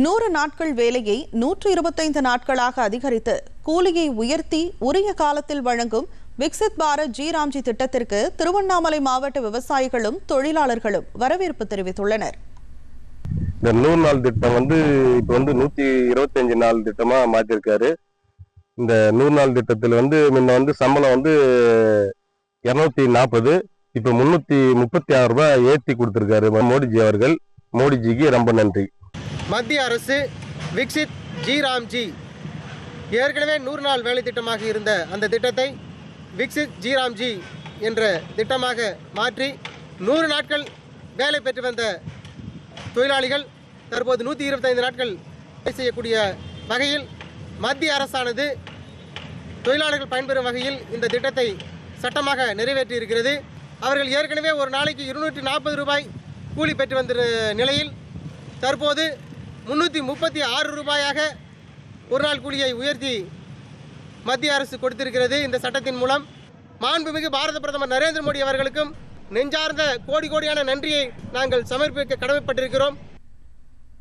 100 நாட்கள் வேலையை 125 நாட்களாக அதிகரித்து கூலியை உயர்த்தி உரிய காலத்தில் வழங்கும் விக்சித் பாரத் ஜி ராம்ஜி திட்டத்திற்கு திருவண்ணாமலை மாவட்ட விவசாயிகளும் தொழிலாளர்களும் வரவேற்பு தெரிவித்துள்ளனர். இந்த 100 நாள் திட்டம் இப்ப 125 நாள் திட்டமா மாத்திருக்காரு. இந்த 100 நாள் திட்டத்தில் முன்ன சம்பளம் 240, இப்ப 336 ரூபாய் ஏற்றி கொடுத்திருக்காரு மோடிஜி அவர்கள். மோடிஜிக்கு ரொம்ப நன்றி. மத்திய அரசு விக்சித் ஜி ராம்ஜி ஏற்கனவே 100 நாள் வேலை திட்டமாக இருந்த அந்த திட்டத்தை விக்சித் ஜி ராம்ஜி என்ற திட்டமாக மாற்றி 100 நாட்கள் வேலை பெற்று வந்த தொழிலாளிகள் தற்போது 125 நாட்கள் வேலை செய்யக்கூடிய வகையில் மத்திய அரசானது தொழிலாளர்கள் பயன்பெறும் வகையில் இந்த திட்டத்தை சட்டமாக நிறைவேற்றி இருக்கிறது. அவர்கள் ஏற்கனவே ஒரு நாளைக்கு 240 ரூபாய் கூலி பெற்று வந்த நிலையில் தற்போது 336 ரூபாயாக ஒரு நாள் கூலியை உயர்த்தி மத்திய அரசு கொடுத்திருக்கிறது. இந்த சட்டத்தின் மூலம் மாண்புமிகு பாரத பிரதமர் நரேந்திர மோடி அவர்களுக்கும் நெஞ்சார்ந்த கோடியான நன்றியை நாங்கள் சமர்ப்பிக்க கடமைப்பட்டிருக்கிறோம்.